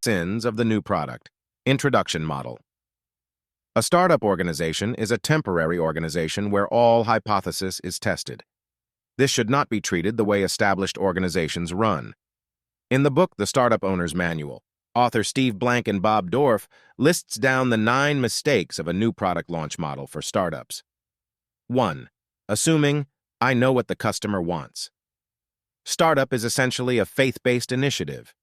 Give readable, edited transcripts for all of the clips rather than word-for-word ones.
sins of the new product. Introduction model. A startup organization is a temporary organization where all hypothesis is tested. This should not be treated the way established organizations run. In the book The Startup Owner's Manual, author Steve Blank and Bob Dorf lists down the 9 mistakes of a new product launch model for startups. 1. Assuming, I know what the customer wants. Startup is essentially a faith-based initiative.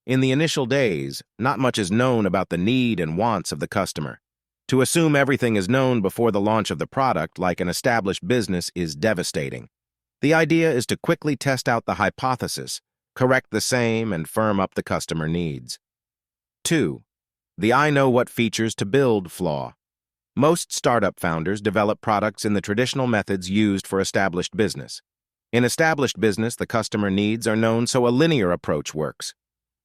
In the initial days, not much is known about the need and wants of the customer. To assume everything is known before the launch of the product, like an established business, is devastating. The idea is to quickly test out the hypothesis, correct the same, and firm up the customer needs. 2. The I know what features to build flaw. Most startup founders develop products in the traditional methods used for established business. In established business, the customer needs are known, so a linear approach works.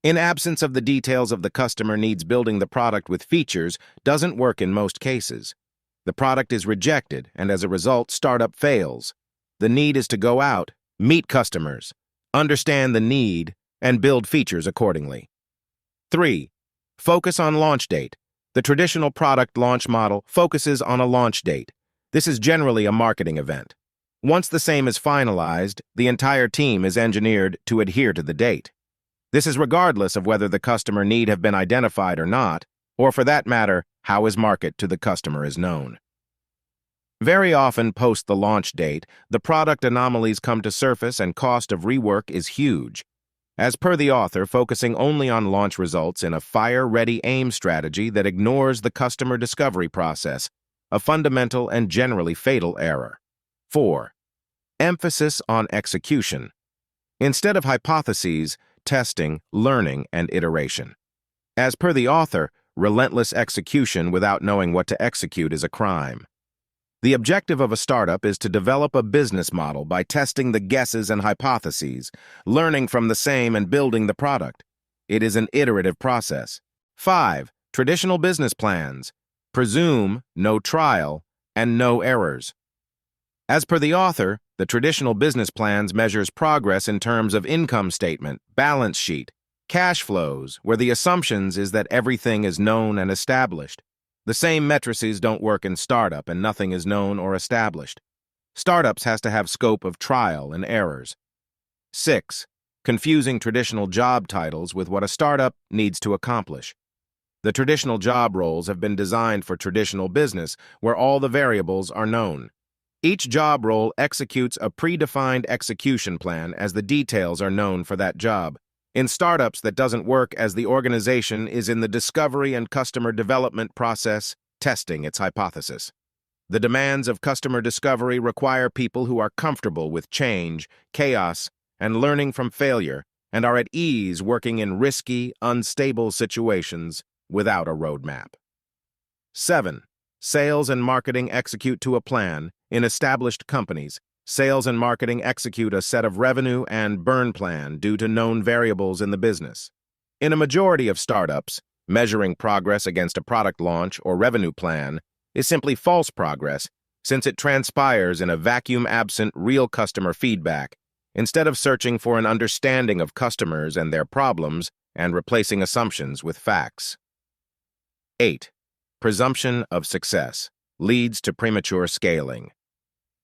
In absence of the details of the customer needs, building the product with features doesn't work in most cases. The product is rejected, and as a result, startup fails. The need is to go out, meet customers, understand the need, and build features accordingly. 3. Focus on launch date. The traditional product launch model focuses on a launch date. This is generally a marketing event. Once the same is finalized, the entire team is engineered to adhere to the date. This is regardless of whether the customer need have been identified or not, or for that matter, how his market to the customer is known. Very often post the launch date, the product anomalies come to surface and cost of rework is huge. As per the author, focusing only on launch results in a fire-ready aim strategy that ignores the customer discovery process, a fundamental and generally fatal error. 4. Emphasis on execution. Instead of hypotheses, testing, learning, and iteration. As per the author, relentless execution without knowing what to execute is a crime. The objective of a startup is to develop a business model by testing the guesses and hypotheses, learning from the same and building the product. It is an iterative process. 5. Traditional business plans. Presume, no trial, and no errors. As per the author, the traditional business plans measures progress in terms of income statement, balance sheet, cash flows, where the assumptions is that everything is known and established. The same matrices don't work in startup and nothing is known or established. Startups has to have scope of trial and errors. 6. Confusing traditional job titles with what a startup needs to accomplish. The traditional job roles have been designed for traditional business, where all the variables are known. Each job role executes a predefined execution plan as the details are known for that job. In startups, that doesn't work as the organization is in the discovery and customer development process, testing its hypothesis. The demands of customer discovery require people who are comfortable with change, chaos, and learning from failure, and are at ease working in risky, unstable situations without a roadmap. 7. Sales and marketing execute to a plan. In established companies, sales and marketing execute a set of revenue and burn plan due to known variables in the business. In a majority of startups, measuring progress against a product launch or revenue plan is simply false progress, since it transpires in a vacuum absent real customer feedback, instead of searching for an understanding of customers and their problems and replacing assumptions with facts. 8. Presumption of success leads to premature scaling.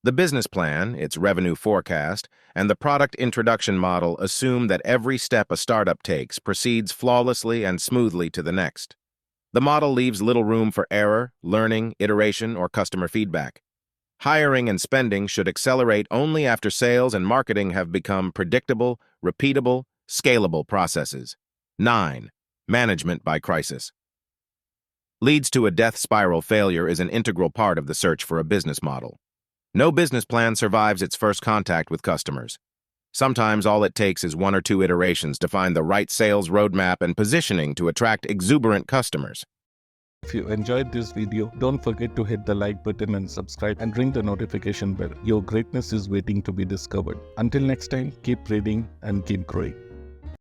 The business plan, its revenue forecast, and the product introduction model assume that every step a startup takes proceeds flawlessly and smoothly to the next. The model leaves little room for error, learning, iteration, or customer feedback. Hiring and spending should accelerate only after sales and marketing have become predictable, repeatable, scalable processes. 9. Management by crisis. Leads to a death spiral. Failure is an integral part of the search for a business model. No business plan survives its first contact with customers. Sometimes all it takes is 1 or 2 iterations to find the right sales roadmap and positioning to attract exuberant customers. If you enjoyed this video, don't forget to hit the like button and subscribe and ring the notification bell. Your greatness is waiting to be discovered. Until next time, keep reading and keep growing.